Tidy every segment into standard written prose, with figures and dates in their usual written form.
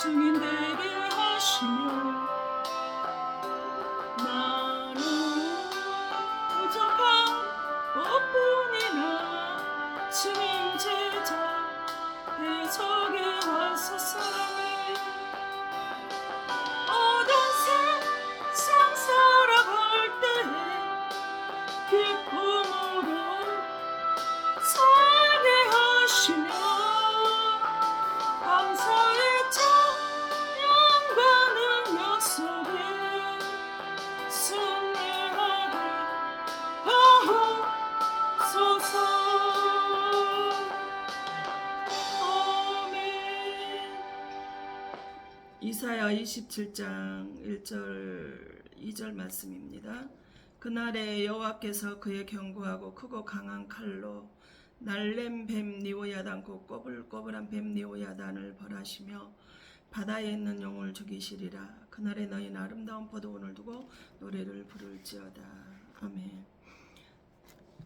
증인 되게 하시며 나는 부족한 것뿐이나 증인 제자 배석에 와서 사랑해 어두운 세상 살아갈 때에 기쁨으로 살게 하시며 감사의 찬양과 능력 속에 승리하게 하옵소서. 아멘. 이사야 27장 1절 2절 말씀입니다. 그날에 여호와께서 그의 견고하고 크고 강한 칼로 날렘 뱀 니오야단 곧 꼬불꼬불한 뱀 니오야단을 벌하시며 바다에 있는 용을 죽이시리라. 그날에 너희는 아름다운 포도원을 두고 노래를 부를지어다. 아멘.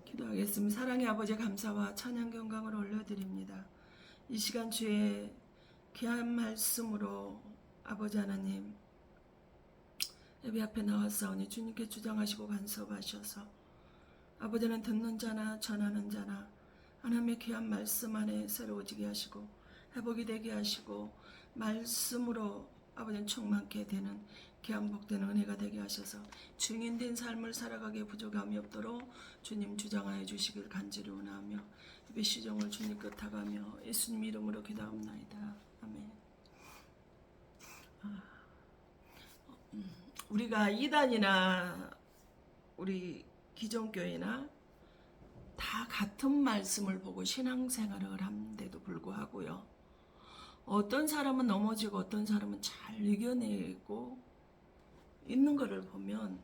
기도하겠습니다. 사랑의 아버지, 감사와 찬양 경강을 올려드립니다. 이 시간 주의 귀한 말씀으로 아버지 하나님 예배 앞에 나왔사오니 주님께 주장하시고 간섭하셔서 아버지는 듣는 자나 전하는 자나 하나님의 귀한 말씀 안에 새로워지게 하시고 회복이 되게 하시고 말씀으로 아버지는 충만케 되는 귀한 복된 은혜가 되게 하셔서 증인된 삶을 살아가기에 부족함이 없도록 주님 주장하여 주시길 간절히 원하며 예배 시종을 주님 끝하가며 예수님 이름으로 기도합나이다. 아멘. 우리가 이단이나 우리 기존교회나 다 같은 말씀을 보고 신앙생활을 하는데도 불구하고요. 어떤 사람은 넘어지고 어떤 사람은 잘 이겨내고 있는 것을 보면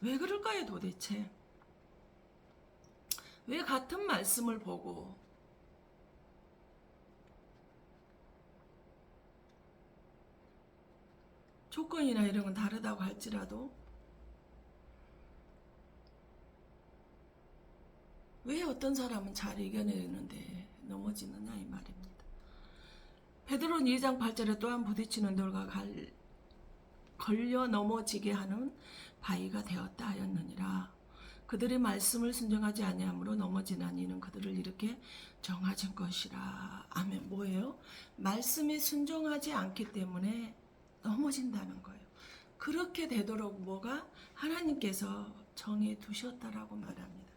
왜 그럴까요 도대체? 왜 같은 말씀을 보고 조건이나 이런 건 다르다고 할지라도 왜 어떤 사람은 잘 이겨내는데 넘어지느냐 이 말입니다. 베드로는 2장 8절에 또한 부딪히는 돌과 걸려 넘어지게 하는 바위가 되었다 하였느니라. 그들의 말씀을 순종하지 아니함으로 넘어지는 이는 그들을 이렇게 정하신 것이라. 아멘. 뭐예요? 말씀에 순종하지 않기 때문에 넘어진다는 거예요. 그렇게 되도록 뭐가 하나님께서 정해 두셨다라고 말합니다.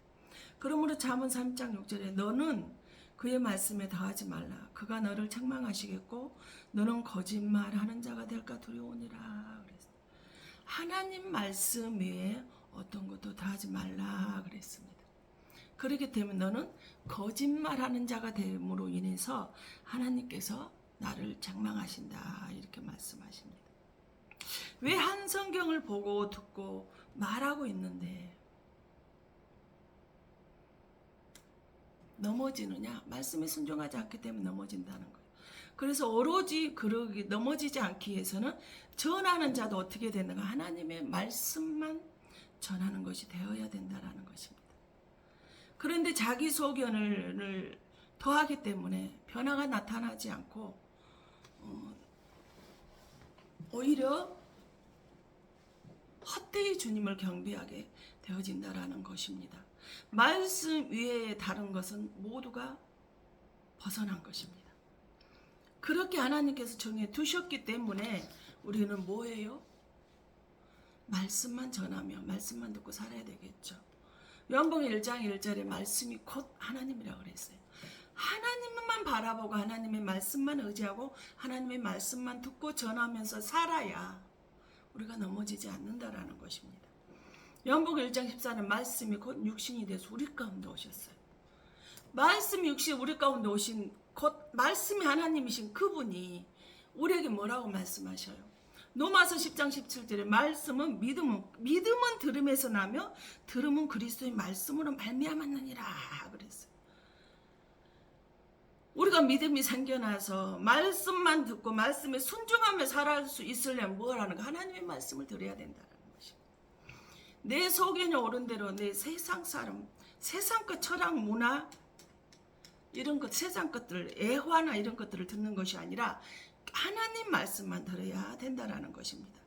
그러므로 잠언 3장 6절에 너는 그의 말씀에 더하지 말라. 그가 너를 책망하시겠고 너는 거짓말하는 자가 될까 두려우니라. 그랬어요. 하나님 말씀 외에 어떤 것도 더하지 말라 그랬습니다. 그렇기 때문에 너는 거짓말하는 자가 됨으로 인해서 하나님께서 나를 책망하신다 이렇게 말씀하십니다. 왜 한 성경을 보고 듣고 말하고 있는데 넘어지느냐? 말씀에 순종하지 않기 때문에 넘어진다는 거예요. 그래서 오로지 넘어지지 않기 위해서는 전하는 자도 어떻게 되는가? 하나님의 말씀만 전하는 것이 되어야 된다는 것입니다. 그런데 자기 소견을 더하기 때문에 변화가 나타나지 않고 오히려 헛되이 주님을 경배하게 되어진다라는 것입니다. 말씀 위에 다른 것은 모두가 벗어난 것입니다. 그렇게 하나님께서 정해 두셨기 때문에 우리는 뭐예요? 말씀만 전하며 말씀만 듣고 살아야 되겠죠. 요한복음 1장 1절에 말씀이 곧 하나님이라고 그랬어요. 하나님만 바라보고 하나님의 말씀만 의지하고 하나님의 말씀만 듣고 전하면서 살아야 우리가 넘어지지 않는다라는 것입니다. 요한복음 1장 14는 말씀이 곧 육신이 돼서 우리 가운데 오셨어요. 말씀이 육신이 우리 가운데 오신 곧 말씀이 하나님이신 그분이 우리에게 뭐라고 말씀하셔요? 로마서 10장 17절에 말씀은 믿음은 들음에서 나며 들음은 그리스도의 말씀으로 말미암았느니라 그랬어요. 우리가 믿음이 생겨나서 말씀만 듣고 말씀에 순종하며 살아갈 수 있으려면 뭘 하는가? 하나님의 말씀을 들어야 된다는 것입니다. 내 소견이 옳은 대로 내 세상 사람, 세상 것 철학 문화 이런 것 세상 것들 애화나 이런 것들을 듣는 것이 아니라 하나님 말씀만 들어야 된다라는 것입니다.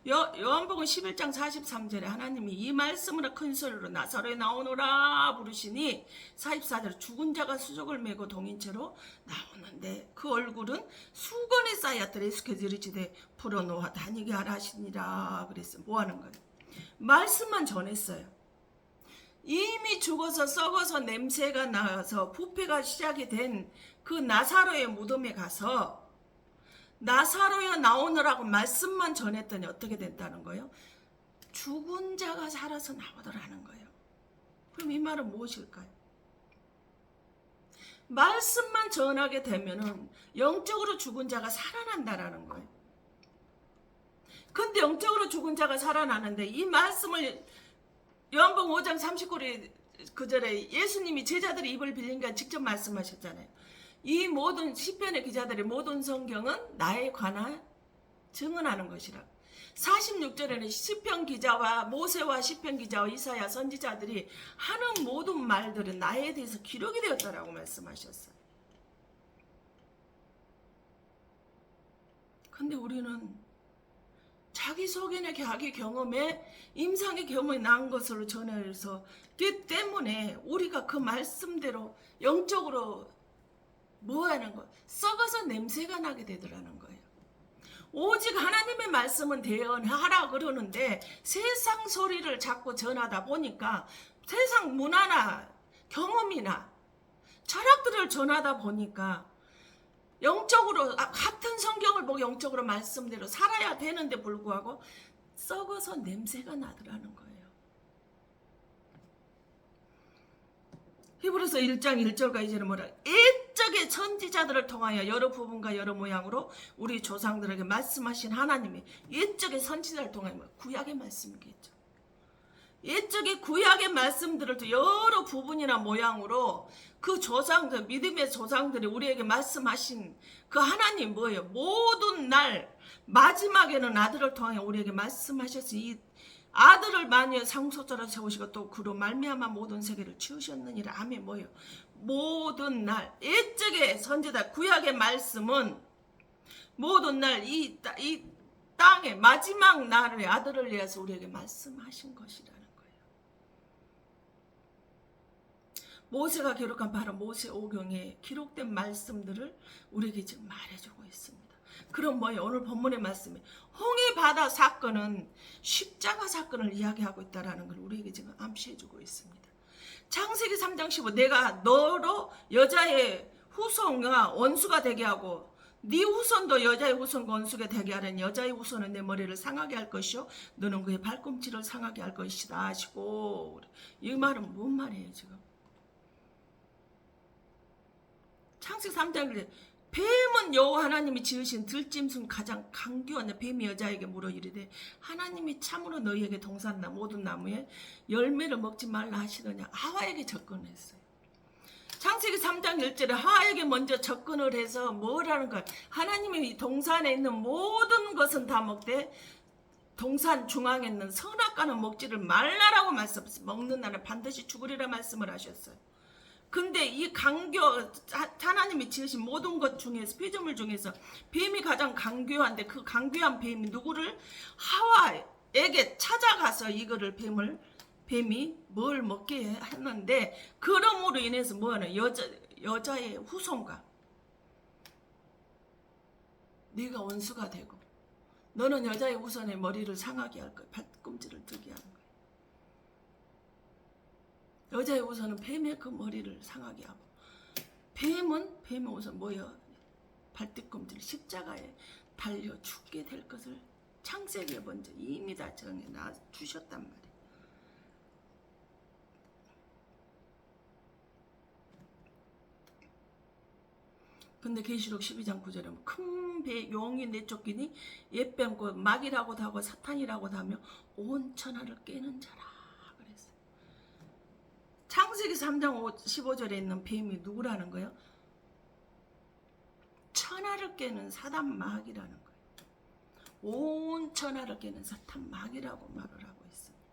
요한복음 11장 43절에 하나님이 이 말씀으로 큰 소리로 나사로에 나오노라 부르시니 44절 죽은 자가 수족을 메고 동인채로 나오는데 그 얼굴은 수건에 쌓였더라. 익숙해져 이르시되 풀어놓아 다니게 하라 하시니라. 그랬어요. 뭐 하는 거예요? 말씀만 전했어요. 이미 죽어서 썩어서 냄새가 나서 부패가 시작이 된 그 나사로의 무덤에 가서 나사로야 나오느라고 말씀만 전했더니 어떻게 됐다는 거예요? 죽은 자가 살아서 나오더라는 거예요. 그럼 이 말은 무엇일까요? 말씀만 전하게 되면은 영적으로 죽은 자가 살아난다라는 거예요. 근데 영적으로 죽은 자가 살아나는데 이 말씀을 요한복음 5장 39절에 예수님이 제자들이 입을 빌린가 직접 말씀하셨잖아요. 이 모든 시편의 기자들의 모든 성경은 나에 관한 증언하는 것이라. 46절에는 시편 기자와 모세와 시편 기자와 이사야 선지자들이 하는 모든 말들은 나에 대해서 기록이 되었다라고 말씀하셨어요. 근데 우리는 자기 소견의 자기 경험에 임상의 경험이 난 것으로 전해서 그 때문에 우리가 그 말씀대로 영적으로 뭐 하는 거? 썩어서 냄새가 나게 되더라는 거예요. 오직 하나님의 말씀은 대언하라 그러는데 세상 소리를 자꾸 전하다 보니까 세상 문화나 경험이나 철학들을 전하다 보니까 영적으로 같은 성경을 보고 영적으로 말씀대로 살아야 되는데 불구하고 썩어서 냄새가 나더라는 거예요. 히브리서 1장 1절과 2절은 뭐라? 옛적의 선지자들을 통하여 여러 부분과 여러 모양으로 우리 조상들에게 말씀하신 하나님이 옛적의 선지자를 통하여 구약의 말씀이겠죠. 옛적의 구약의 말씀들을 여러 부분이나 모양으로 그 조상들, 믿음의 조상들이 우리에게 말씀하신 그 하나님 뭐예요? 모든 날 마지막에는 아들을 통하여 우리에게 말씀하셔서 이 아들을 만유의 상속자로 세우시고 또 그로 말미암아 모든 세계를 치우셨느니라. 아멘. 뭐예요? 모든 날 옛적의 선지자 구약의 말씀은 모든 날 이 땅의 마지막 날의 아들을 위해서 우리에게 말씀하신 것이라는 거예요. 모세가 기록한 바로 모세 오경에 기록된 말씀들을 우리에게 지금 말해주고 있습니다. 그럼 뭐예요? 오늘 본문의 말씀이 홍해 바다 사건은 십자가 사건을 이야기하고 있다는 걸 우리에게 지금 암시해주고 있습니다. 창세기 3장 15 내가 너로 여자의 후손과 원수가 되게 하고 네 후손도 여자의 후손과 원수가 되게 하려니 여자의 후손은 내 머리를 상하게 할 것이요 너는 그의 발꿈치를 상하게 할 것이다 하시고 이 말은 뭔 말이에요 지금? 창세기 3장 뱀은 여호와 하나님이 지으신 들짐승 가장 강교한 뱀이 여자에게 물어 이르되 하나님이 참으로 너희에게 동산나 모든 나무에 열매를 먹지 말라 하시더냐. 하와에게 접근했어요. 창세기 3장 1절에 하와에게 먼저 접근을 해서 뭐라는 거야. 하나님이 동산에 있는 모든 것은 다 먹되 동산 중앙에 있는 선악과는 먹지를 말라라고 말씀했어요. 먹는 날은 반드시 죽으리라 말씀을 하셨어요. 근데 이 강교 하나님이 지으신 모든 것 중에서 피조물 중에서 뱀이 가장 강교한데 그 강교한 뱀이 누구를 하와에게 찾아가서 이거를 뱀이 뭘 먹게 했는데 그럼으로 인해서 뭐하는 여자의 후손과 네가 원수가 되고 너는 여자의 후손의 머리를 상하게 할 거야. 발꿈치를 들게 하는 거야. 여자의 우선은 뱀의 그 머리를 상하게 하고 뱀의 우선 뭐예요? 발뒤꿈치를 십자가에 달려 죽게 될 것을 창세기에 먼저 이미 다 정해 놔 주셨단 말이에요. 근데 계시록 12장 9절에 큰 배 용이 내쫓기니 옛뱀 곧 마귀라고도 하고 사탄이라고도 하며 온 천하를 깨는 자라. 창세기 3장 15절에 있는 뱀이 누구라는 거예요? 천하를 깨는 사단 마귀라는 거예요. 온 천하를 깨는 사탄 마귀라고 말을 하고 있습니다.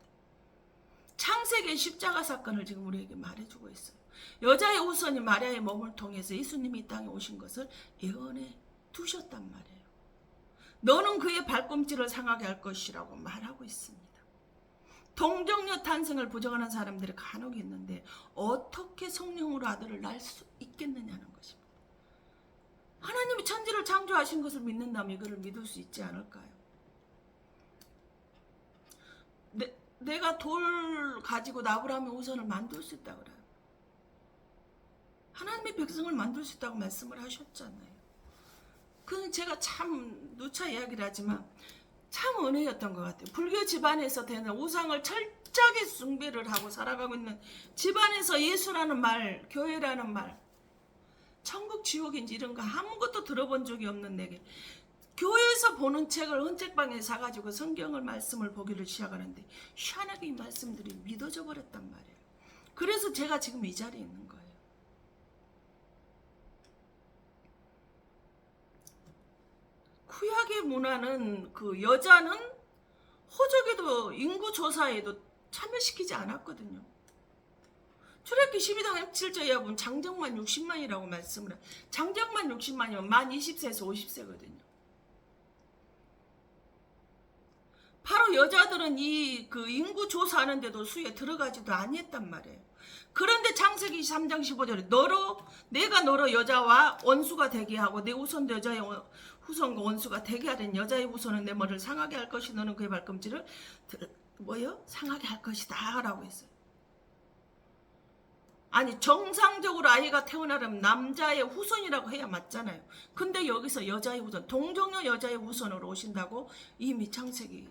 창세기의 십자가 사건을 지금 우리에게 말해주고 있어요. 여자의 후손이 마리아의 몸을 통해서 예수님이 이 땅에 오신 것을 예언해 두셨단 말이에요. 너는 그의 발꿈치를 상하게 할 것이라고 말하고 있습니다. 동정녀 탄생을 부정하는 사람들이 간혹 있는데 어떻게 성령으로 아들을 낳을 수 있겠느냐는 것입니다. 하나님이 천지를 창조하신 것을 믿는다면 이거를 믿을 수 있지 않을까요? 내가 돌 가지고 나무라면 우선을 만들 수 있다고 그래요. 하나님의 백성을 만들 수 있다고 말씀을 하셨잖아요. 그건 제가 참 누차 이야기를 하지만 참 은혜였던 것 같아요. 불교 집안에서 되는 우상을 철저하게 숭배를 하고 살아가고 있는 집안에서 예수라는 말, 교회라는 말, 천국 지옥인지 이런 거 아무것도 들어본 적이 없는 내게 교회에서 보는 책을 헌책방에 사가지고 성경을 말씀을 보기를 시작하는데 희한하게 이 말씀들이 믿어져 버렸단 말이에요. 그래서 제가 지금 이 자리에 있는 거예요. 구약의 문화는 그 여자는 호적에도 인구조사에도 참여시키지 않았거든요. 출애굽기 12장 7절에 보면 장정만 60만이라고 말씀을 해요. 장정만 60만이면 만 20세에서 50세거든요. 바로 여자들은 그 인구 조사하는데도 수에 들어가지도 아니했단 말이에요. 그런데 창세기 3장 15절에 내가 너로 여자와 원수가 되게 하고 내 후손도 여자의 후손과 원수가 되게 하는 여자의 후손은 내 머리를 상하게 할 것이 너는 그의 발꿈치를 상하게 할 것이다 라고 했어요. 아니 정상적으로 아이가 태어나려면 남자의 후손이라고 해야 맞잖아요. 근데 여기서 여자의 후손, 동정녀 여자의 후손으로 오신다고 이미 창세기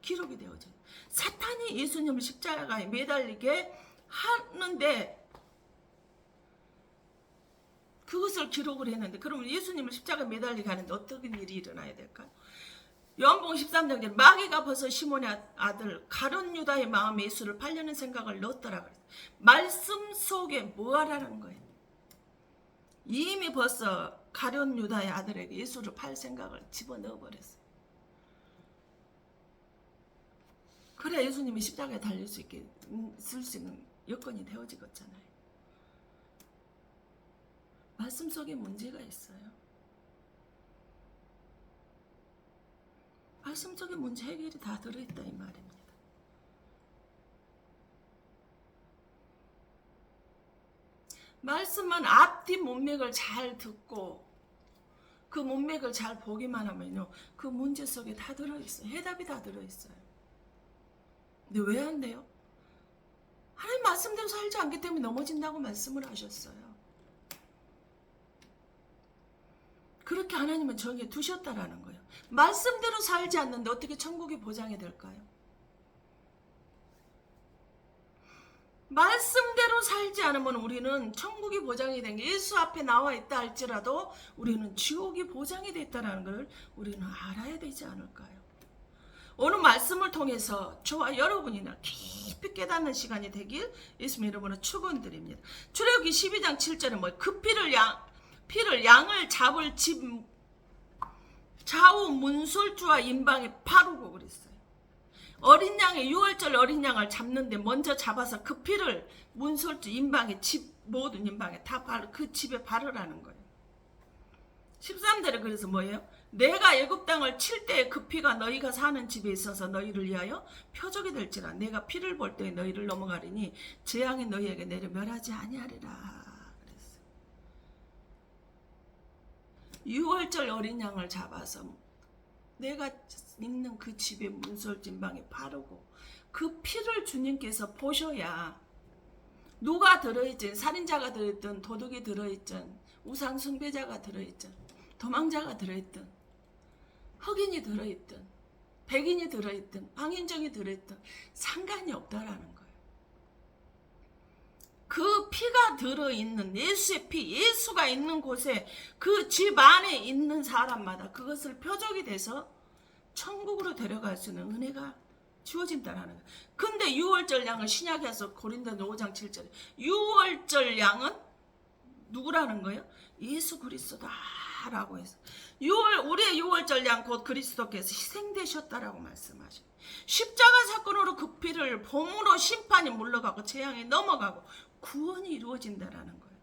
기록이 되어져요. 사탄이 예수님을 십자가에 매달리게 하는데 그것을 기록을 했는데 그러면 예수님을 십자가에 매달리게 하는데 어떤 일이 일어나야 될까요? 요한복음 13장에 마귀가 벌써 시몬의 아들 가룟 유다의 마음에 예수를 팔려는 생각을 넣었더라 그랬어요. 말씀 속에 뭐하라는 거예요? 이미 벌써 가룟 유다의 아들에게 예수를 팔 생각을 집어넣어 버렸어요. 그래 예수님이 십자가에 달릴 수 있게 쓸 수 있는 여건이 되어지겠잖아요. 말씀 속에 문제가 있어요. 말씀 속에 문제 해결이 다 들어있다 이 말입니다. 말씀만 앞뒤 문맥을 잘 듣고 그 문맥을 잘 보기만 하면요 그 문제 속에 다 들어있어요. 해답이 다 들어있어요. 근데 왜 안 돼요? 하나님 말씀대로 살지 않기 때문에 넘어진다고 말씀을 하셨어요. 그렇게 하나님은 정해 두셨다라는 거예요. 말씀대로 살지 않는데 어떻게 천국이 보장이 될까요? 말씀대로 살지 않으면 우리는 천국이 보장이 된 게 예수 앞에 나와 있다 할지라도 우리는 지옥이 보장이 됐다는 걸 우리는 알아야 되지 않을까요? 오늘 말씀을 통해서 저와 여러분이나 깊이 깨닫는 시간이 되길 예수님 이름으로 축원드립니다. 출애굽기 12장 7절에 그 피를 양을 잡을 집 좌우 문설주와 임방에 바르고 그랬어요. 어린 양의 6월절 어린 양을 잡는데 먼저 잡아서 그 피를 문설주 임방에 집 모든 임방에 다 그 집에 바르라는 거예요. 13절에 그래서 뭐예요? 내가 애굽 땅을 칠 때에 그 피가 너희가 사는 집에 있어서 너희를 위하여 표적이 될지라 내가 피를 볼 때에 너희를 넘어가리니 재앙이 너희에게 내려 멸하지 아니하리라 그랬어요. 6월절 어린 양을 잡아서 내가 있는 그 집의 문설진방에 바르고 그 피를 주님께서 보셔야 누가 들어있든 살인자가 들어있든 도둑이 들어있든 우상 숭배자가 들어있든 도망자가 들어있든 흑인이 들어있든 백인이 들어있든 방인정이 들어있든 상관이 없다라는 거예요. 그 피가 들어있는 예수의 피, 예수가 있는 곳에 그 집 안에 있는 사람마다 그것을 표적이 돼서 천국으로 데려갈 수 있는 은혜가 주어진다라는 거예요. 근데 6월절 양은 신약에서 고린도서 5장 7절에 6월절 양은 누구라는 거예요? 예수 그리스도다라고 해서 우리의 6월절 양 곧 그리스도께서 희생되셨다라고 말씀하셔요. 십자가 사건으로 그 피를 봄으로 심판이 물러가고 재앙이 넘어가고 구원이 이루어진다라는 거예요.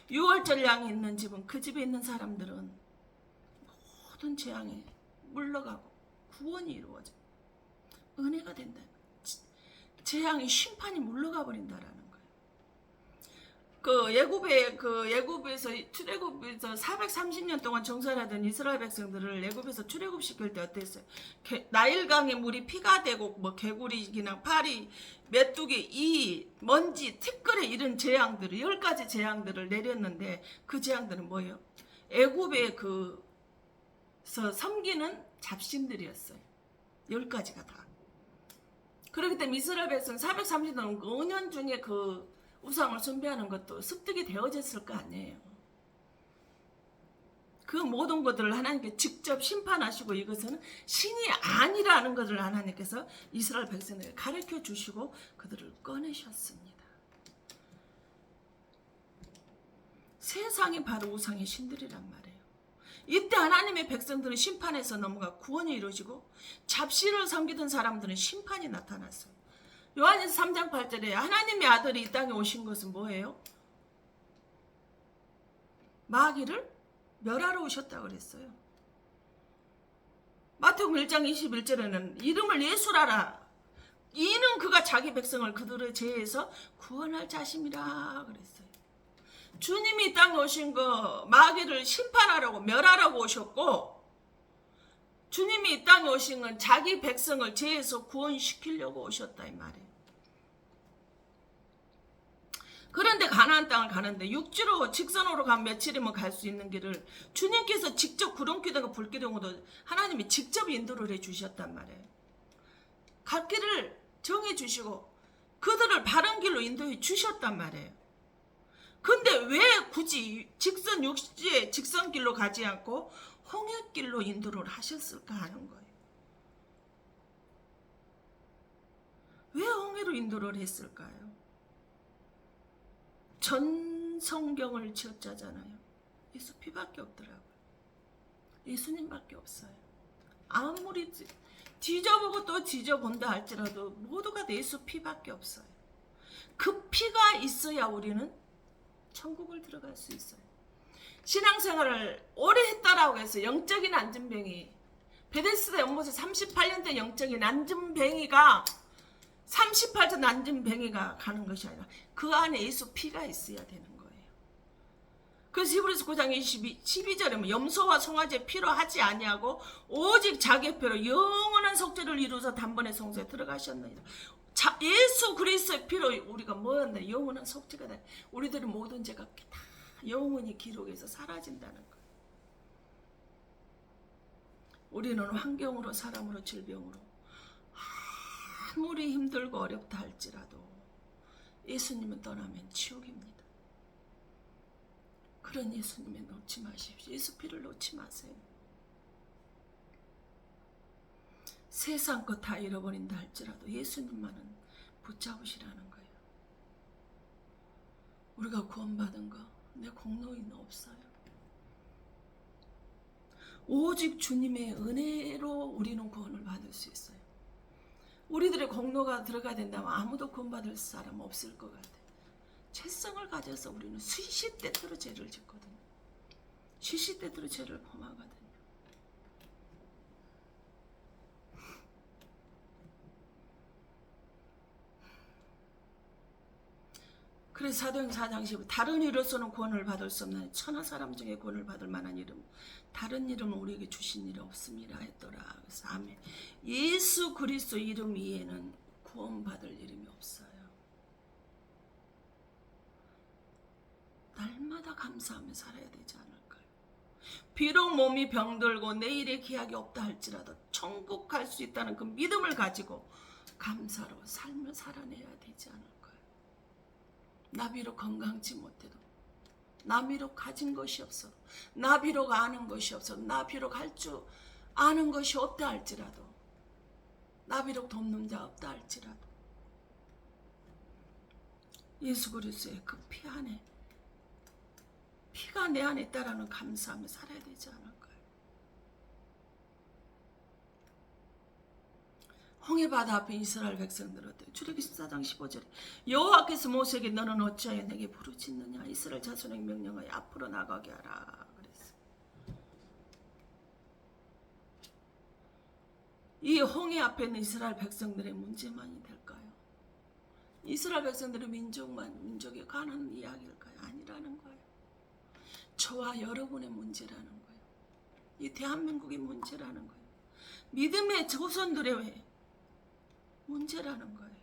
유월절 양이 있는 집은 그 집에 있는 사람들은 모든 재앙에 물러가고 구원이 이루어져 은혜가 된다. 재앙이 심판이 물러가 버린다라는 거예요. 애굽에서 출애굽에서 430년 동안 정살하던 이스라엘 백성들을 애굽에서 출애굽시킬 때 어땠어요? 나일강의 물이 피가 되고 뭐 개구리나 파리, 메뚜기, 이 먼지, 티끌에 이런 재앙들을 10가지 재앙들을 내렸는데 그 재앙들은 뭐예요? 애굽의 섬기는 잡신들이었어요. 10가지가 다. 그렇기 때문에 이스라엘 백성 430년 5년 중에 그 우상을 숭배하는 것도 습득이 되어졌을 거 아니에요. 그 모든 것들을 하나님께 직접 심판하시고 이것은 신이 아니라는 것을 하나님께서 이스라엘 백성에게 가르쳐 주시고 그들을 꺼내셨습니다. 세상이 바로 우상의 신들이란 말이에요. 이때 하나님의 백성들은 심판에서 넘어가 구원이 이루어지고 잡신을 섬기던 사람들은 심판이 나타났어요. 요한일서 3장 8절에 하나님의 아들이 이 땅에 오신 것은 뭐예요? 마귀를 멸하러 오셨다고 그랬어요. 마태복음 1장 21절에는 이름을 예수라라. 이는 그가 자기 백성을 그들의 죄에서 구원할 자심이라 그랬어요. 주님이 이 땅에 오신 거 마귀를 심판하라고 멸하라고 오셨고 주님이 이 땅에 오신 건 자기 백성을 죄에서 구원시키려고 오셨다 이 말이에요. 그런데 가나안 땅을 가는데 육지로 직선으로 가면 며칠이면 갈 수 있는 길을 주님께서 직접 구름기둥과 불기둥으로 하나님이 직접 인도를 해주셨단 말이에요. 갈 길을 정해주시고 그들을 바른 길로 인도해 주셨단 말이에요. 근데 왜 굳이 육지의 직선길로 가지 않고 홍해길로 인도를 하셨을까 하는 거예요. 왜 홍해로 인도를 했을까요? 전 성경을 지어짜잖아요. 예수 피밖에 없더라고요. 예수님밖에 없어요. 아무리 뒤져보고 또 뒤져본다 할지라도 모두가 예수 피밖에 없어요. 그 피가 있어야 우리는 천국을 들어갈 수 있어요. 신앙생활을 오래 했다라고 해서 영적인 안전뱅이 베데스다 연못에 38년 된 영적인 안전뱅이가 38년 안전뱅이가 가는 것이 아니라 그 안에 예수 피가 있어야 되는 거예요. 그래서 히브리서 9장 12절에 염소와 송아지의 피로 하지 아니하고 오직 자기의 피로 영원한 속죄를 이루어서 단번에 성소에 들어가셨느니라. 예수 그리스도의 피로 우리가 뭐였나 영원한 속죄가 돼. 우리들의 모든 죄가 다 영원히 기록에서 사라진다는 거예요. 우리는 환경으로 사람으로 질병으로 아무리 힘들고 어렵다 할지라도 예수님을 떠나면 지옥입니다. 그런 예수님을 놓지 마십시오. 예수 피를 놓지 마세요. 세상 것 다 잃어버린다 할지라도 예수님만은 붙잡으시라는 거예요. 우리가 구원받은 거 내 공로는 없어요. 오직 주님의 은혜로 우리는 구원을 받을 수 있어요. 우리들의 공로가 들어가야 된다면 아무도 구원받을 사람 없을 것 같아요. 죄성을 가져서 우리는 시시때때로 죄를 짓거든요. 시시때때로 죄를 범하거든요. 그래서 사도행전 4장 15 다른 이로서는 구원을 받을 수 없는 천하 사람 중에 구원을 받을 만한 이름 다른 이름은 우리에게 주신 일이 없음이라 했더라. 그래서 아멘. 예수 그리스도 이름 위에는 구원받을 이름이 없어요. 날마다 감사하며 살아야 되지 않을까요? 비록 몸이 병들고 내일의 기약이 없다 할지라도 천국 갈 수 있다는 그 믿음을 가지고 감사로 삶을 살아내야 되지 않을까요? 나 비록 건강치 못해도 나 비록 가진 것이 없어 나 비록 아는 것이 없어 나 비록 할 줄 아는 것이 없다 할지라도 나 비록 돕는 자 없다 할지라도 예수 그리스도의 그 피 안에 피가 내 안에 있다라는 감사하며 살아야 되지 않을까요? 홍해바다 앞에 이스라엘 백성들 어때요? 출애굽기 14장 15절에 여호와께서 모세에게 너는 어찌하여 내게 부르짖느냐 이스라엘 자손에게 명령하여 앞으로 나가게 하라 그랬어요. 이 홍해 앞에 있는 이스라엘 백성들의 문제만이 될까요? 이스라엘 백성들의 민족이 가난한 이야기일까요? 아니라는 거예요. 저와 여러분의 문제라는 거예요. 이 대한민국의 문제라는 거예요. 믿음의 조선들의 문제라는 거예요.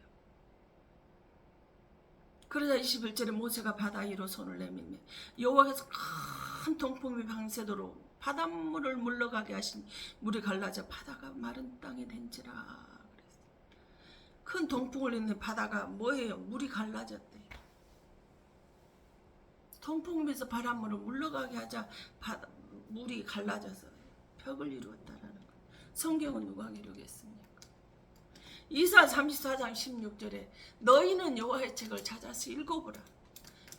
그러자 21절에 모세가 바다 위로 손을 내밀며 여호와께서 큰 동풍이 방새도록 바닷물을 물러가게 하신 물이 갈라져 바다가 마른 땅이 된지라 그랬어요. 큰 동풍을 일으킨 바다가 뭐예요? 물이 갈라졌대요. 동풍에서 바닷물을 물러가게 하자 물이 갈라져서 벽을 이루었다라는 거예요. 성경은 누가 기록했습니까? 이사 34장 16절에 너희는 여호와의 책을 찾아서 읽어보라.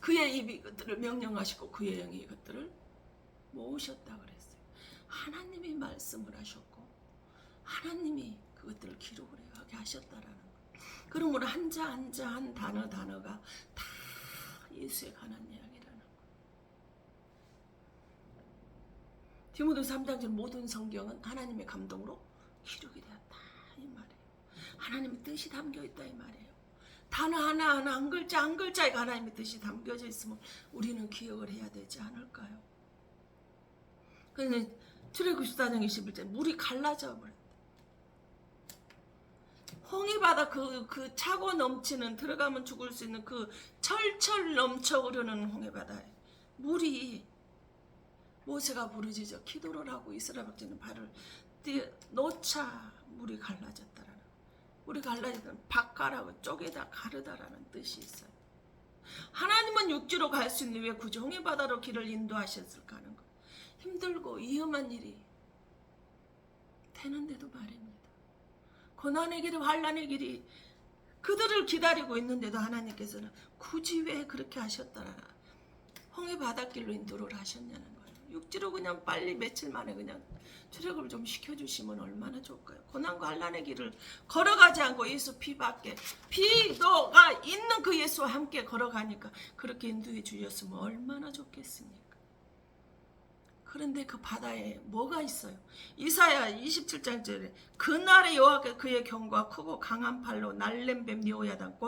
그의 입이 그들을 명령하시고 그의 영이 그들을 모으셨다 그랬어요. 하나님이 말씀을 하셨고 하나님이 그것들을 기록을 하게 하셨다라는 거예요. 그러므로 한자 한 단어가 다 예수에 관한 이야기라는 거예요. 디모데 3장절 모든 성경은 하나님의 감동으로 기록이 되었다 이 말이에요. 하나님의 뜻이 담겨있다 이 말이에요. 단어 하나하나 한 글자 한 글자에 하나님의 뜻이 담겨져 있으면 우리는 기억을 해야 되지 않을까요? 그런데 출애굽기 14장 21절 물이 갈라져 버렸다. 홍해바다 그 차고 넘치는 들어가면 죽을 수 있는 그 철철 넘쳐 흐르는 홍해바다에 물이 모세가 부르짖어 기도를 하고 이스라엘 백성은 발을 놓자 물이 갈라졌다라는 물이 갈라졌다는 바꿔라고 쪼개다 가르다라는 뜻이 있어요. 하나님은 육지로 갈 수 있는데 왜 굳이 홍해바다로 길을 인도하셨을까 하는 거. 힘들고 위험한 일이 되는데도 말입니다. 고난의 길이 환난의 길이 그들을 기다리고 있는데도 하나님께서는 굳이 왜 그렇게 하셨다라 홍해 바닷길로 인도를 하셨냐는 거예요. 육지로 그냥 빨리 며칠 만에 그냥 출애굽을 좀 시켜주시면 얼마나 좋을까요? 고난과 환난의 길을 걸어가지 않고 예수 피밖에 피도가 있는 그 예수와 함께 걸어가니까 그렇게 인도해 주셨으면 얼마나 좋겠습니까? 그런데 그 바다에 뭐가 있어요? 이사야 27장 절에 그날에 여호와께서 그의 경과 크고 강한 팔로 날랜 뱀 리오야단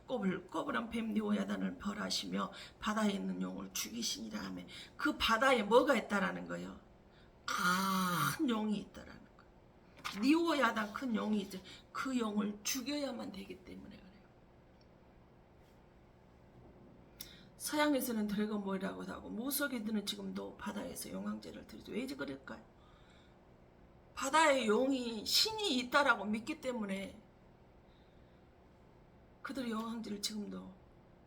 꼬불한 뱀 리오야단을 벌하시며 바다에 있는 용을 죽이시니라 하며 그 바다에 뭐가 있다라는 거예요? 큰 용이 있다라는 거예요. 리오야단 큰 용이 있죠. 그 용을 죽여야만 되기 때문에 그래요. 서양에서는 드래곤볼이라고도 하고 무속인들은 지금도 바다에서 용왕제를 드리죠. 왜 그럴까요? 바다에 용이 신이 있다라고 믿기 때문에 그들의 용왕제를 지금도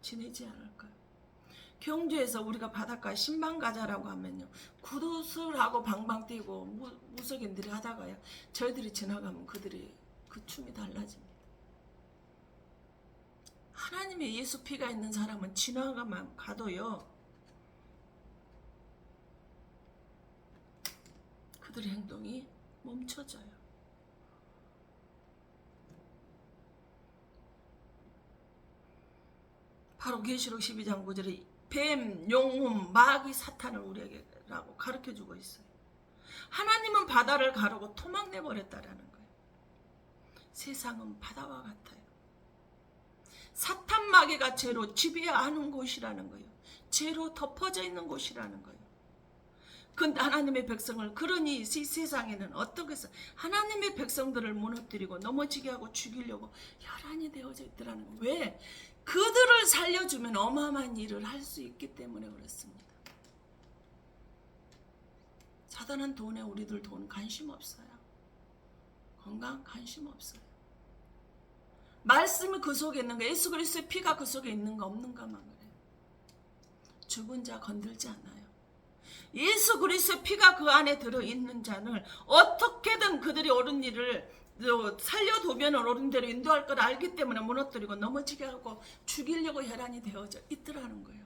지내지 않을까요? 경주에서 우리가 바닷가에 신방 가자라고 하면요 굿옷을 하고 방방 뛰고 무속인들이 하다가요 저희들이 지나가면 그들이 그 춤이 달라집니다. 하나님의 예수 피가 있는 사람은 지나가만 가도요 그들의 행동이 멈춰져요. 바로 계시록 12장 9절에 뱀, 용음, 마귀, 사탄을 우리에게라고 가르쳐주고 있어요. 하나님은 바다를 가르고 토막내버렸다라는 거예요. 세상은 바다와 같아요. 사탄 마귀가 죄로 지배하는 곳이라는 거예요. 죄로 덮어져 있는 곳이라는 거예요. 근데 하나님의 백성을 그러니 이 세상에는 어떻게 해서 하나님의 백성들을 무너뜨리고 넘어지게 하고 죽이려고 혈안이 되어져 있더라는 거예요. 왜? 그들을 살려주면 어마어마한 일을 할 수 있기 때문에 그렇습니다. 사단은 돈에 우리들 돈 관심 없어요. 건강 관심 없어요. 말씀이 그 속에 있는 거, 예수 그리스도의 피가 그 속에 있는가 없는가만 그래요. 죽은 자 건들지 않아요. 예수 그리스도의 피가 그 안에 들어있는 자는 어떻게든 그들이 옳은 일을 살려두면 옳은 대로 인도할 걸 알기 때문에 무너뜨리고 넘어지게 하고 죽이려고 혈안이 되어져 있더라는 거예요.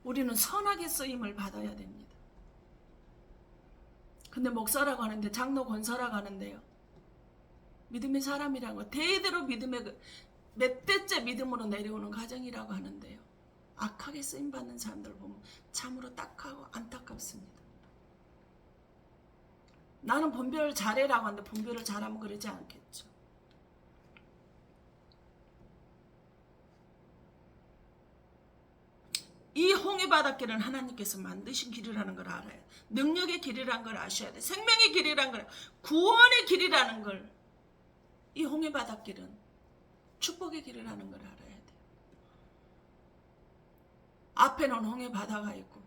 우리는 선하게 쓰임을 받아야 됩니다. 근데 목사라고 하는데 장로 권사라고 하는데요 믿음의 사람이라는 거 대대로 믿음의 몇 대째 믿음으로 내려오는 가정이라고 하는데요. 악하게 쓰임받는 사람들 보면 참으로 딱하고 안타깝습니다. 나는 분별을 잘해라고 하는데 분별을 잘하면 그러지 않겠죠. 이 홍해바닷길은 하나님께서 만드신 길이라는 걸 알아야 돼. 능력의 길이라는 걸 아셔야 돼. 생명의 길이라는 걸, 구원의 길이라는 걸, 이 홍해바닷길은 축복의 길이라는 걸 알아야 돼. 앞에는 홍해바다가 있고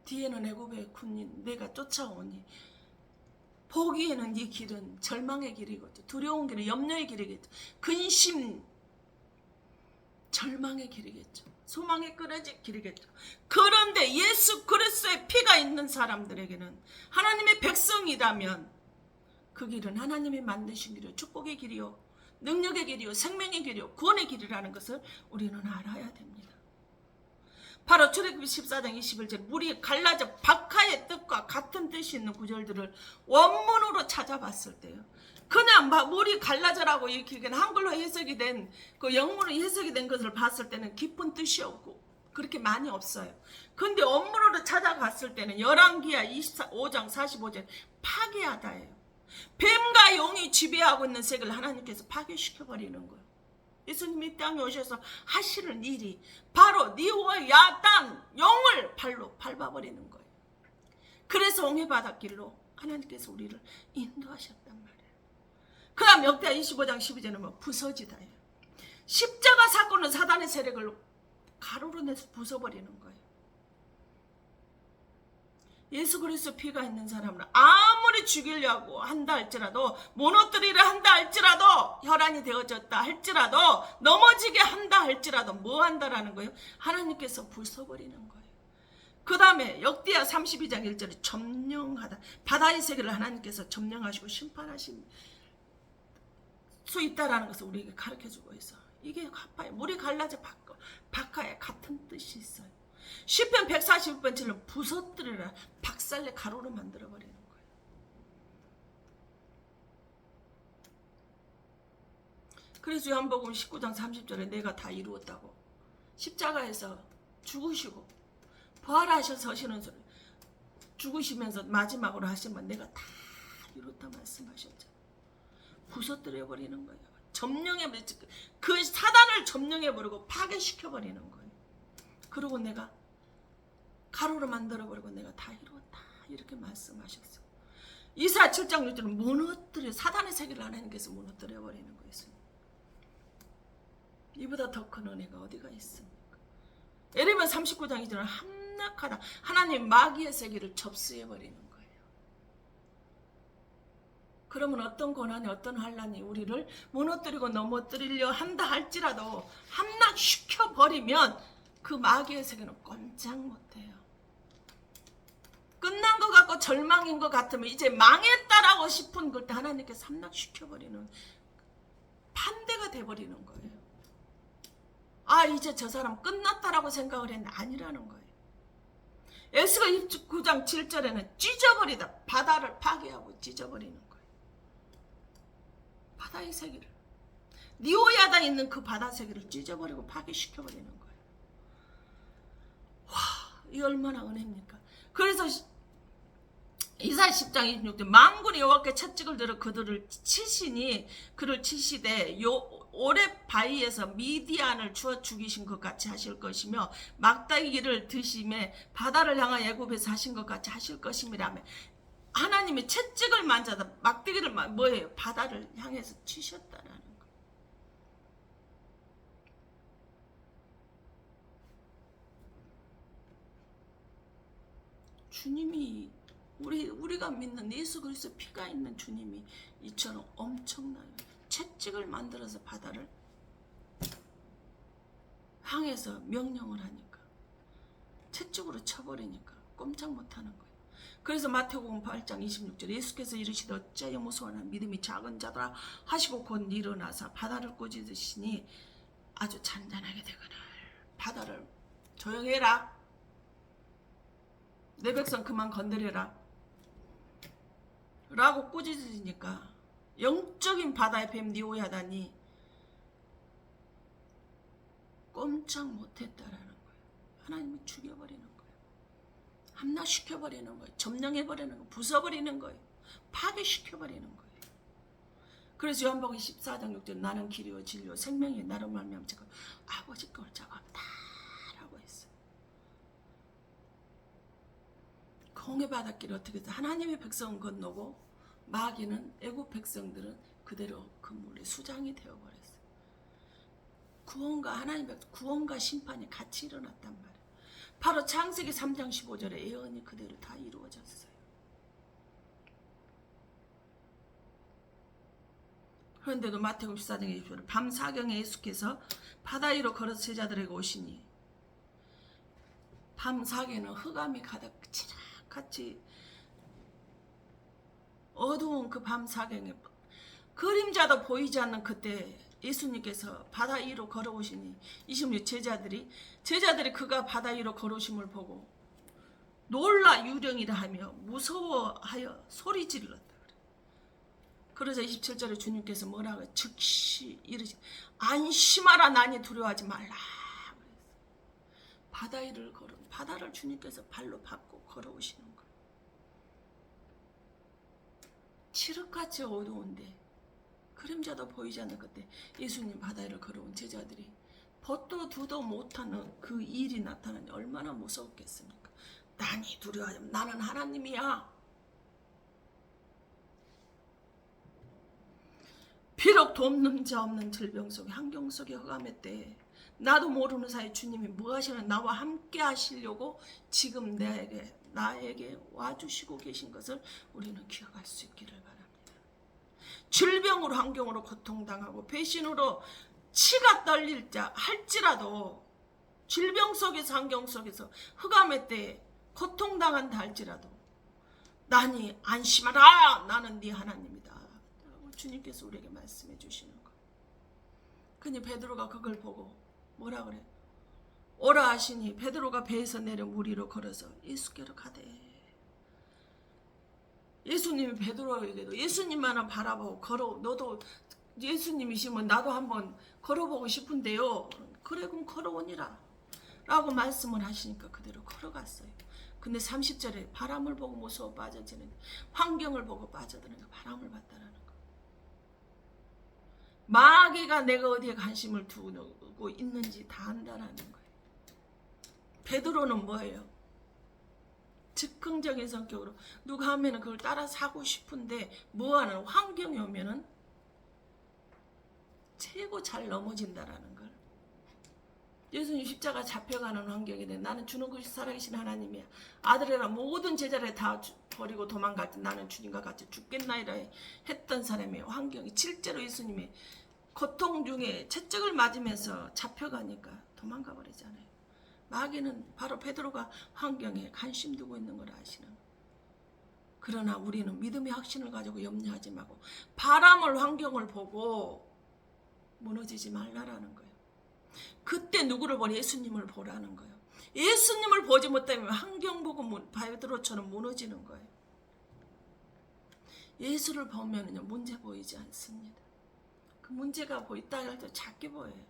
뒤에는 애굽의 군인 내가 쫓아오니, 보기에는 이 길은 절망의 길이겠죠. 두려운 길은 염려의 길이겠죠. 근심, 절망의 길이겠죠. 소망에 끊어진 길이겠죠. 그런데 예수 그리스도의 피가 있는 사람들에게는, 하나님의 백성이라면 그 길은 하나님이 만드신 길이요, 축복의 길이요, 능력의 길이요, 생명의 길이요, 구원의 길이라는 것을 우리는 알아야 됩니다. 바로 출애굽기 14장 21절 물이 갈라져 박하의 뜻과 같은 뜻이 있는 구절들을 원문으로 찾아봤을 때요, 그냥 물이 갈라져라고 이렇게 한글로 해석이 된, 그 영문으로 해석이 된 것을 봤을 때는 깊은 뜻이 없고 그렇게 많이 없어요. 근데 원문으로 찾아갔을 때는 열왕기하 25장 45절 파괴하다예요. 뱀과 용이 지배하고 있는 세계를 하나님께서 파괴시켜버리는 거예요. 예수님이 땅에 오셔서 하시는 일이 바로 니와 야단 용을 발로 밟아버리는 거예요. 그래서 홍해바닷길로 하나님께서 우리를 인도하셨단 말이에요. 그 다음 역대하 25장 12절은 뭐 부서지다예요. 십자가 사건은 사단의 세력을 가로로 내서 부숴버리는 거예요. 예수 그리스도 피가 있는 사람은 아무리 죽이려고 한다 할지라도, 무너뜨리려 한다 할지라도, 혈안이 되어졌다 할지라도, 넘어지게 한다 할지라도 뭐 한다라는 거예요? 하나님께서 부숴버리는 거예요. 그 다음에 역대하 32장 1절에 점령하다, 바다의 세계를 하나님께서 점령하시고 심판하신 수 있다라는 것을 우리에게 가르쳐주고 있어. 이게 가파에 물이 갈라져 박하에 같은 뜻이 있어요. 시편 141번처럼 부서뜨리라, 박살내 가로로 만들어버리는 거예요. 그래서 요한복음 19장 30절에 내가 다 이루었다고, 십자가에서 죽으시고 부활하셔서 하시는 소리, 죽으시면서 마지막으로 하시면 내가 다 이뤘다 말씀하셨죠. 부서뜨려버리는 거예요. 점령해버리고, 그 사단을 점령해버리고 파괴시켜버리는 거예요. 그리고 내가 가로로 만들어버리고 내가 다 이루었다, 이렇게 말씀하셨어요. 이사야 7장 6절은 무너뜨려, 사단의 세계를 하나님께서 무너뜨려버리는 거였어요. 이보다 더 큰 은혜가 어디가 있습니까? 에레미야 39장 2절은 함락하다, 하나님 마귀의 세계를 접수해버리는 거예요. 그러면 어떤 고난이, 어떤 환난이 우리를 무너뜨리고 넘어뜨리려 한다 할지라도 함락시켜버리면 그 마귀의 세계는 꼼짝 못해요. 끝난 것 같고 절망인 것 같으면, 이제 망했다라고 싶은 그때 하나님께서 함락시켜버리는, 판대가 돼버리는 거예요. 아, 이제 저 사람 끝났다라고 생각을 했는데 아니라는 거예요. 에스겔 29장 7절에는 찢어버리다, 바다를 파괴하고 찢어버리는 거예요. 바다의 세계를, 니오야다 있는 그 바다 세계를 찢어버리고 파괴시켜버리는 거예요. 와, 이 얼마나 은혜입니까? 그래서 이사야 10장 26절 만군이 여호와께 채찍을 들어 그들을 치시니, 그를 치시되 오렙 바위에서 미디안을 주어 죽이신 것 같이 하실 것이며, 막다기를 드심에 바다를 향하여 애굽에서 하신 것 같이 하실 것임이라며, 하나님이 채찍을 만져다 막대기를 뭐예요? 바다를 향해서 치셨다라는 거. 주님이, 우리가 믿는 예수 그리스도 피가 있는 주님이 이처럼 엄청나요. 채찍을 만들어서 바다를 향해서 명령을 하니까, 채찍으로 쳐버리니까 꼼짝 못하는 거예요. 그래서 마태복음 8장 26절 예수께서 이르시되 어찌하여 무서워하나 믿음이 작은 자들아 하시고 곧 일어나서 바다를 꾸짖으시니 아주 잔잔하게 되거늘 바다를 조용해라, 내 백성 그만 건드려라 라고 꾸짖으니까 영적인 바다의 뱀 니오야단이 꼼짝 못했다라는 거예요. 하나님이 죽여버리는 거예요. 함락시켜버리는 거예요. 점령해버리는 거예요. 부숴버리는 거예요. 파괴시켜버리는 거예요. 그래서 요한복음 14장 6절 나는 길이요 진리요 생명이 나로 말미암아 지금 아버지께 올 자가 없다 라고 했어요. 공의 바닷길을 어떻게 해서 하나님의 백성은 건너고 마귀는 애국 백성들은 그대로 그 물에 수장이 되어버렸어요. 구원과 하나님의 구원과 심판이 같이 일어났단 말이에요. 바로 창세기 3장 15절에 예언이 그대로 다 이루어졌어요. 그런데도 마태복음 14장 20절에 밤 사경에 예수께서 바다 위로 걸어서 제자들에게 오시니 밤 사경에는 흑암이 가득 칠흑같이 어두운 그 밤 사경에 그림자도 보이지 않는 그때 예수님께서 바다 위로 걸어오시니 26 제자들이 그가 바다 위로 걸어오심을 보고 놀라 유령이라 하며 무서워하여 소리 질렀다. 그러자 27절에 주님께서 뭐라고 즉시 이르시 안심하라 나니 두려워하지 말라. 바다 위를 걸어 바다를 주님께서 발로 밟고 걸어오시는 거예요. 칠흑같이 어두운데 그림자도 보이지 않는 그때 예수님 바다 위를 걸어온 제자들이 벗도 두도 못하는 그 일이 나타나니 얼마나 무서웠겠습니까? 나니 두려워하지 나는 하나님이야. 비록 돕는 자 없는 질병 속에 환경 속에 흑암의 때에 나도 모르는 사이 주님이 무엇이나 나와 함께 하시려고 지금 나에게 와주시고 계신 것을 우리는 기억할 수 있기를 바랍니다. 질병으로 환경으로 고통당하고 배신으로 치가 떨릴 자 할지라도 질병 속에서 환경 속에서 흑암의 때에 고통당한다 할지라도 나니 안심하라 나는 네 하나님이다 라고 주님께서 우리에게 말씀해 주시는 거예요. 그니 베드로가 그걸 보고 뭐라 그래? 오라 하시니 베드로가 배에서 내려 물 위로 걸어서 예수께로 가되 예수님이 베드로에게도 예수님만은 바라보고 걸어 너도 예수님이시면 나도 한번 걸어보고 싶은데요. 그래 그럼 걸어오니라 라고 말씀을 하시니까 그대로 걸어갔어요. 근데 30절에 바람을 보고 무서워 빠져지는 환경을 보고 빠져드는 거 바람을 봤다라는 거. 마귀가 내가 어디에 관심을 두고 있는지 다 안다라는 거예요. 베드로는 뭐예요? 즉흥적인 성격으로 누가 하면은 그걸 따라 사고 싶은데 뭐하는 환경이 오면은 최고 잘 넘어진다라는 걸. 예수님 십자가 잡혀가는 환경인데 나는 주는 것이 살아계신 하나님이야. 아들이라 모든 제자를 다 버리고 도망갈 때 나는 주님과 같이 죽겠나이라 했던 사람의 환경이 실제로 예수님이 고통 중에 채찍을 맞으면서 잡혀가니까 도망가 버리잖아요. 마귀는 바로 베드로가 환경에 관심 두고 있는 걸 아시는. 그러나 우리는 믿음의 확신을 가지고 염려하지 말고 바람을 환경을 보고 무너지지 말라라는 거예요. 그때 누구를 보니 예수님을 보라는 거예요. 예수님을 보지 못하면 환경 보고 베드로처럼 무너지는 거예요. 예수를 보면은요 문제 보이지 않습니다. 그 문제가 보있다 할 때 작게 보여요.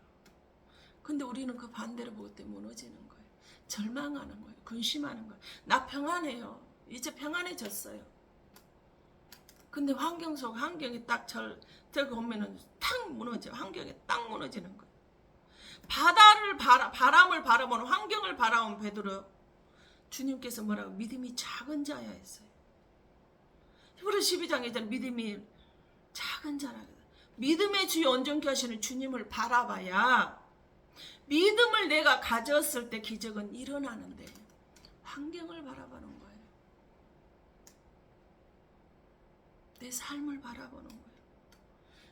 근데 우리는 그 반대로 보기 때문에 무너지는 거예요. 절망하는 거예요. 근심하는 거예요. 나 평안해요. 이제 평안해졌어요. 근데 환경 속 환경이 딱 들고 오면은 탁 무너져. 환경이 딱 무너지는 거예요. 바람을 바라보는 환경을 바라본 베드로 주님께서 뭐라고 믿음이 작은 자야 했어요. 히브리서 12장에 있잖아요. 믿음이 작은 자라. 믿음의 주여 온전케 하시는 주님을 바라봐야 믿음을 내가 가졌을 때 기적은 일어나는데 환경을 바라보는 거예요. 내 삶을 바라보는 거예요.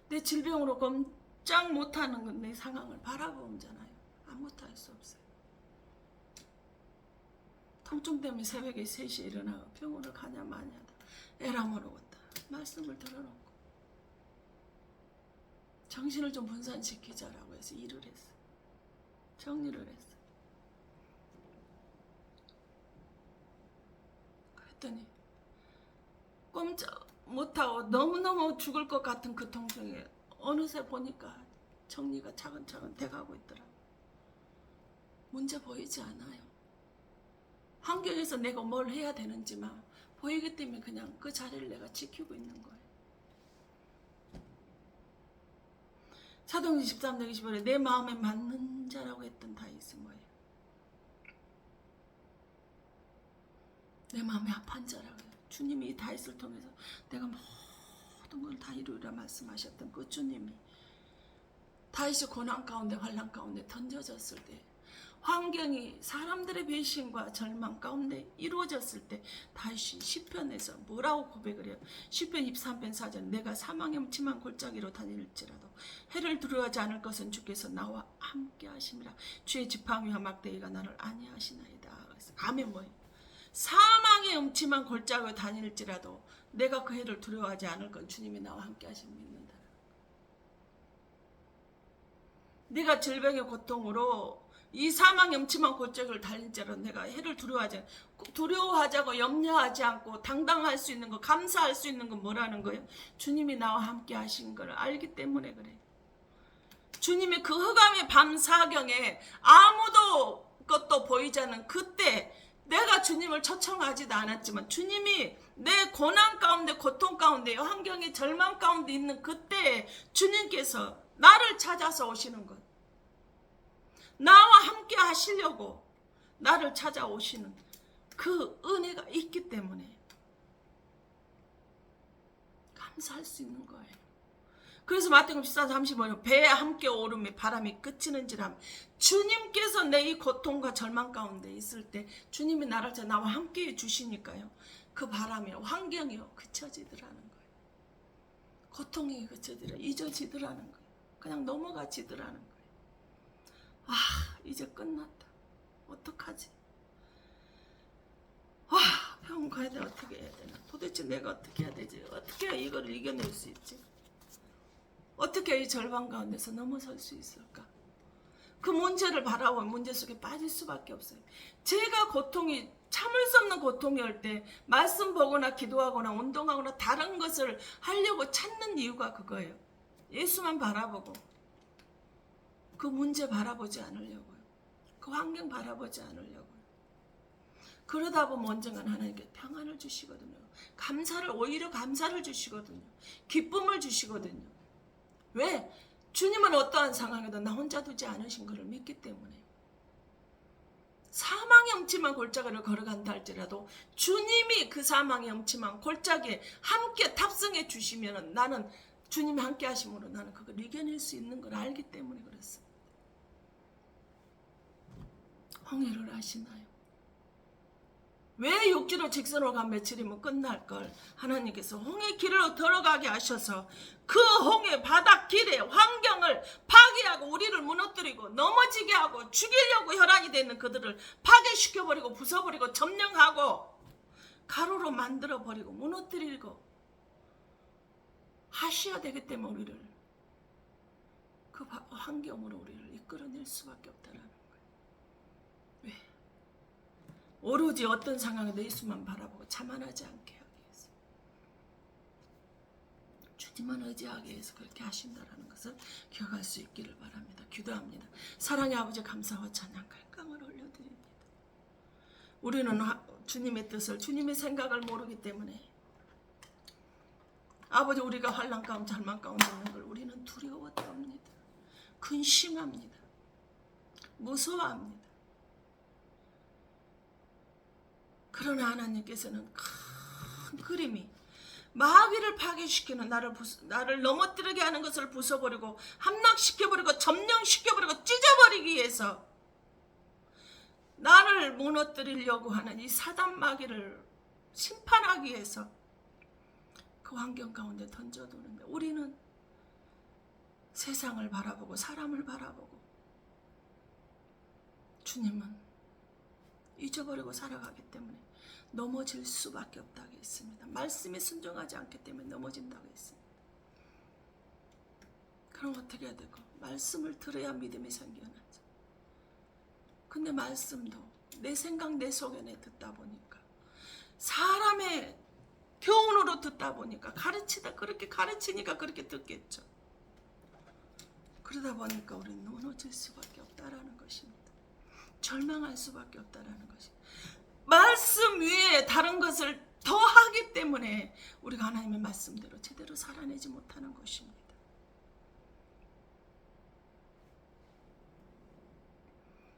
내 질병으로 꼼짝 못하는 건 내 상황을 바라보잖아요. 아무것도 할 수 없어요. 통증 때문에 새벽에 3시에 일어나고 병원을 가냐 마냐다. 에라 모르겠다. 말씀을 들어놓고 정신을 좀 분산시키자라고 해서 일을 했어. 정리를 했어. 그랬더니 꼼짝 못하고 너무너무 죽을 것 같은 그 통증에 어느새 보니까 정리가 차근차근 돼가고 있더라. 문제 보이지 않아요. 환경에서 내가 뭘 해야 되는지만 보이기 때문에 그냥 그 자리를 내가 지키고 있는 거예요. 사도행전 13장 25절에 내 마음에 맞는 자라고 했던 다윗이 뭐예요? 내 마음에 합한 자라고 해요. 주님이 이 다윗을 통해서 내가 모든 걸 다 이루리라 말씀하셨던 그 주님이 다윗이 고난 가운데 환난 가운데 던져졌을 때 환경이 사람들의 배신과 절망 가운데 이루어졌을 때 다윗이 시편에서 뭐라고 고백을 해요? 시편 23편 4절 내가 사망의 음침한 골짜기로 다닐지라도 해를 두려워하지 않을 것은 주께서 나와 함께 하심이라 주의 지팡이와 막대기가 나를 안위하시나이다. 아멘. 뭐예요? 사망의 음침한 골짜기로 다닐지라도 내가 그 해를 두려워하지 않을 건 주님이 나와 함께 하심을 믿는다. 내가 질병의 고통으로 이 사망의 음침한 골짜기를 달릴지라도 내가 해를 두려워하자고 염려하지 않고 당당할 수 있는 거, 감사할 수 있는 건 뭐라는 거예요? 주님이 나와 함께 하신 걸 알기 때문에 그래. 주님의 그 흑암의 밤 사경에 아무도 것도 보이지 않는 그때 내가 주님을 초청하지도 않았지만 주님이 내 고난 가운데 고통 가운데 환경의 절망 가운데 있는 그때 주님께서 나를 찾아서 오시는 것, 나와 함께 하시려고 나를 찾아오시는 그 은혜가 있기 때문에 감사할 수 있는 거예요. 그래서 마태복음 14장 35절 배에 함께 오름에 바람이 그치는지라 주님께서 내 이 고통과 절망 가운데 있을 때 주님이 나를 나와 함께 해주시니까요. 그 바람이요 환경이요 그쳐지더라는 거예요. 고통이 그쳐지더라 잊어지더라는 거예요. 그냥 넘어가지더라는 거예요. 아 이제 끝났다. 어떡하지? 병원 가야 돼. 어떻게 해야 되나? 도대체 내가 어떻게 해야 되지? 어떻게 해야 이걸 이겨낼 수 있지? 어떻게 이 절망 가운데서 넘어설 수 있을까? 그 문제를 바라보면 문제 속에 빠질 수밖에 없어요. 제가 고통이 참을 수 없는 고통이 올 때 말씀 보거나 기도하거나 운동하거나 다른 것을 하려고 찾는 이유가 그거예요. 예수만 바라보고 그 문제 바라보지 않으려고요. 그 환경 바라보지 않으려고요. 그러다 보면 언젠간 하나님께 평안을 주시거든요. 오히려 감사를 주시거든요. 기쁨을 주시거든요. 왜? 주님은 어떠한 상황에도 나 혼자 두지 않으신 것을 믿기 때문에 사망의 음침한 골짜기를 걸어간다 할지라도 주님이 그 사망의 음침한 골짜기에 함께 탑승해 주시면 나는 주님이 함께 하심으로 나는 그걸 이겨낼 수 있는 걸 알기 때문에 그렇습니다. 홍해를 아시나요? 왜 육지로 직선으로 간 며칠이면 끝날 걸 하나님께서 홍해 길로 들어가게 하셔서 그 홍해 바닥 길의 환경을 파괴하고 우리를 무너뜨리고 넘어지게 하고 죽이려고 혈안이 되는 그들을 파괴시켜버리고 부숴버리고 점령하고 가루로 만들어버리고 무너뜨리고 하셔야 되기 때문에 우리를 그 환경으로 우리를 이끌어낼 수밖에 없다는 거예요. 왜? 오로지 어떤 상황에도 예수만 바라보고 자만하지 않게 하기 위해서 주님만 의지하기 위해서 그렇게 하신다는 것을 기억할 수 있기를 바랍니다. 기도합니다. 사랑의 아버지 감사와 찬양 갈강을 올려드립니다. 우리는 주님의 뜻을 주님의 생각을 모르기 때문에 아버지 우리가 환난 가운데 절망 가운데 있는 걸 우리는 두려워합니다. 근심합니다. 무서워합니다. 그러나 하나님께서는 큰 그림이 마귀를 파괴시키는 나를 넘어뜨리게 하는 것을 부숴버리고 함락시켜버리고 점령시켜버리고 찢어버리기 위해서 나를 무너뜨리려고 하는 이 사단 마귀를 심판하기 위해서 그 환경 가운데 던져두는데 우리는 세상을 바라보고 사람을 바라보고 주님은 잊어버리고 살아가기 때문에 넘어질 수밖에 없다고 했습니다. 말씀에 순종하지 않기 때문에 넘어진다고 했습니다. 그럼 어떻게 해야 되고? 말씀을 들어야 믿음이 생겨나죠. 근데 말씀도 내 생각 내 속에 내 듣다 보니까 사람의 교훈으로 듣다 보니까 그렇게 가르치니까 그렇게 듣겠죠. 그러다 보니까 우리는 무너질 수밖에 없다라는 것입니다. 절망할 수밖에 없다라는 것입니다. 말씀 위에 다른 것을 더 하기 때문에 우리가 하나님의 말씀대로 제대로 살아내지 못하는 것입니다.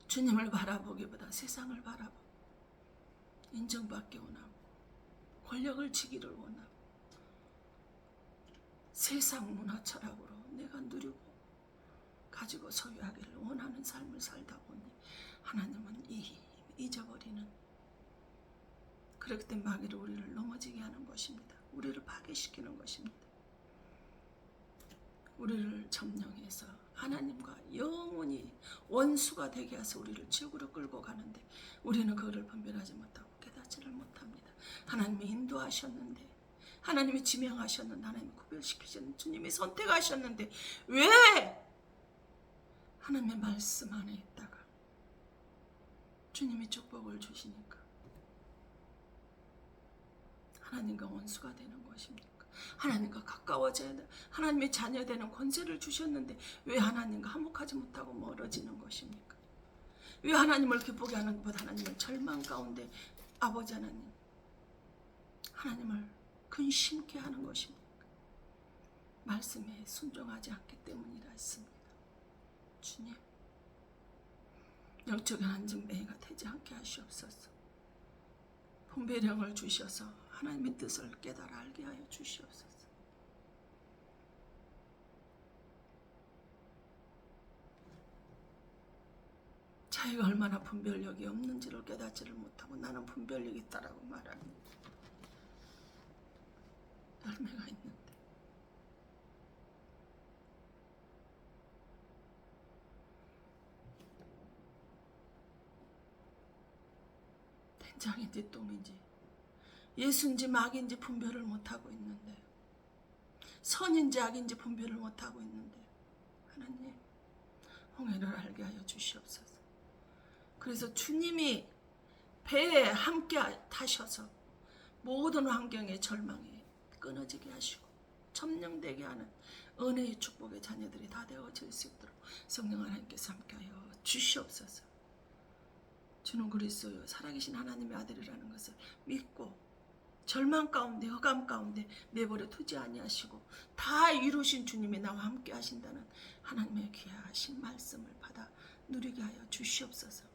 주님을 바라보기보다 세상을 바라보고 인정받기 원하고 권력을 지기를 원하고 세상 문화 철학으로 내가 누리고 가지고 소유하기를 원하는 삶을 살다 보니 하나님은 잊어버리는, 그렇기 때문에 마귀를 우리를 넘어지게 하는 것입니다. 우리를 파괴시키는 것입니다. 우리를 점령해서 하나님과 영원히 원수가 되게 해서 우리를 지옥으로 끌고 가는데 우리는 그거를 분별하지 못하고 깨닫지를 못합니다. 하나님이 인도하셨는데, 하나님이 지명하셨는데, 하나님이 구별시키셨는데, 주님이 선택하셨는데 왜 하나님의 말씀 안에 있다가 주님이 축복을 주시니까 하나님과 원수가 되는 것입니까? 하나님과 가까워져야 돼. 하나님의 자녀되는 권세를 주셨는데 왜 하나님과 화목하지 못하고 멀어지는 것입니까? 왜 하나님을 기쁘게 하는 것보다 하나님을 절망 가운데 아버지 하나님을 근심케 하는 것입니까? 말씀에 순종하지 않기 때문이라 했습니다. 주님, 영적인 안전매가 되지 않게 하시옵소서. 분별력을 주셔서 하나님의 뜻을 깨달아 알게 하여 주시옵소서. 자기가 얼마나 분별력이 없는지를 깨닫지를 못하고 나는 분별력이 있다라고 말합니다. 열매가 있는데 된장인지 똥인지 예수인지 마귀인지 분별을 못하고 있는데, 선인지 악인지 분별을 못하고 있는데 하나님 홍해를 알게 하여 주시옵소서. 그래서 주님이 배에 함께 타셔서 모든 환경의 절망이 끊어지게 하시고 점령되게 하는 은혜의 축복의 자녀들이 다 되어질 수 있도록 성령 하나님께서 함께하여 주시옵소서. 주는 그리스도요 살아계신 하나님의 아들이라는 것을 믿고 절망 가운데 흑암 가운데 내버려 두지 아니하시고 다 이루신 주님이 나와 함께 하신다는 하나님의 귀하신 말씀을 받아 누리게 하여 주시옵소서.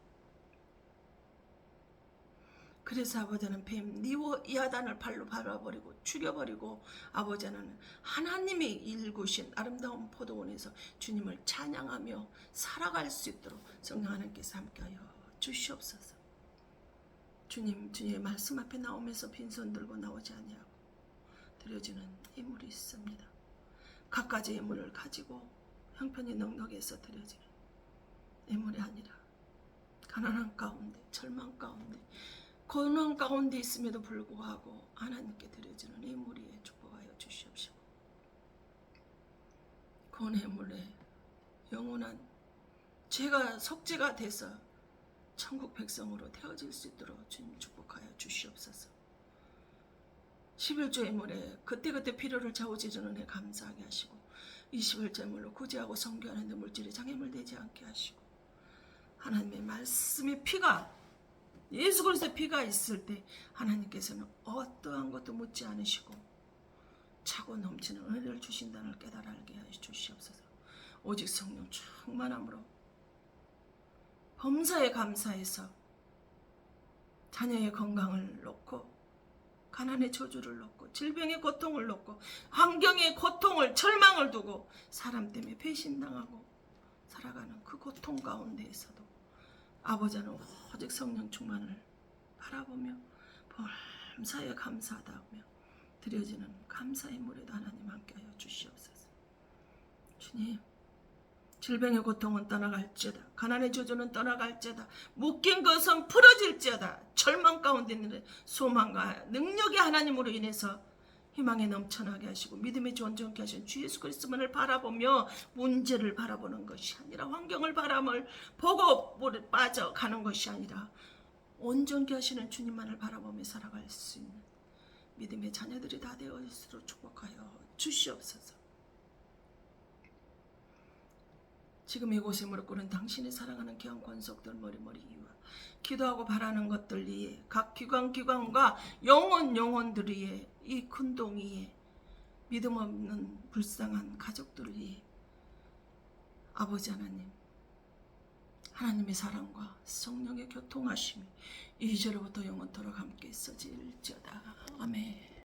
그래서 아버지는 뱀 니워 야단을 발로 밟아버리고 죽여버리고 아버지는 하나님이 일구신 아름다운 포도원에서 주님을 찬양하며 살아갈 수 있도록 성령 하나님께서 함께하여 주시옵소서. 주님의 말씀 앞에 나오면서 빈손 들고 나오지 아니하고 드려지는 예물이 있습니다. 갖가지 예물을 가지고 형편이 넉넉해서 드려지는 예물이 아니라 가난한 가운데 절망 가운데 고난 가운데 있음에도 불구하고 하나님께 드려지는 예물이 축복하여 주시옵시고 그 예물에 영원한 죄가 속죄가 돼서 천국 백성으로 되어질 수 있도록 주님 축복하여 주시옵소서. 11조 예물에 그때그때 필요를 좌우지르는 애 감사하게 하시고 21조 예물로 구제하고 성교하는 데 물질이 장애물 되지 않게 하시고 하나님의 말씀의 피가 예수 그리스도의 피가 있을 때 하나님께서는 어떠한 것도 묻지 않으시고 차고 넘치는 은혜를 주신다는 깨달아 알게 하여 주시옵소서. 오직 성령 충만함으로 범사에 감사해서 자녀의 건강을 놓고 가난의 저주를 놓고 질병의 고통을 놓고 환경의 고통을 절망을 두고 사람 때문에 배신당하고 살아가는 그 고통 가운데에서도 아버지는 오직 성령 충만을 바라보며 범사에 감사하다며 드려지는 감사의 물에도 하나님 함께하여 주시옵소서. 주님, 질병의 고통은 떠나갈지어다. 가난의 저주는 떠나갈지어다. 묶인 것은 풀어질지어다. 절망 가운데 있는 소망과 능력의 하나님으로 인해서 희망에 넘쳐나게 하시고 믿음에 존중케 하신 주 예수 그리스도만을 바라보며 문제를 바라보는 것이 아니라 환경을 바람을 보고 빠져가는 것이 아니라 온전케 하시는 주님만을 바라보며 살아갈 수 있는 믿음의 자녀들이 다 되어있도록 축복하여 주시옵소서. 지금 이곳에 무릎 꿇은 당신이 사랑하는 귀한 권속들 머리머리 이와 기도하고 바라는 것들 위에 각 기관과 영혼들 위에 이 큰 동 위에 믿음 없는 불쌍한 가족들 위에 아버지 하나님의 사랑과 성령의 교통하심이 이제로부터 영원토록 함께 있어질지어다. 아멘.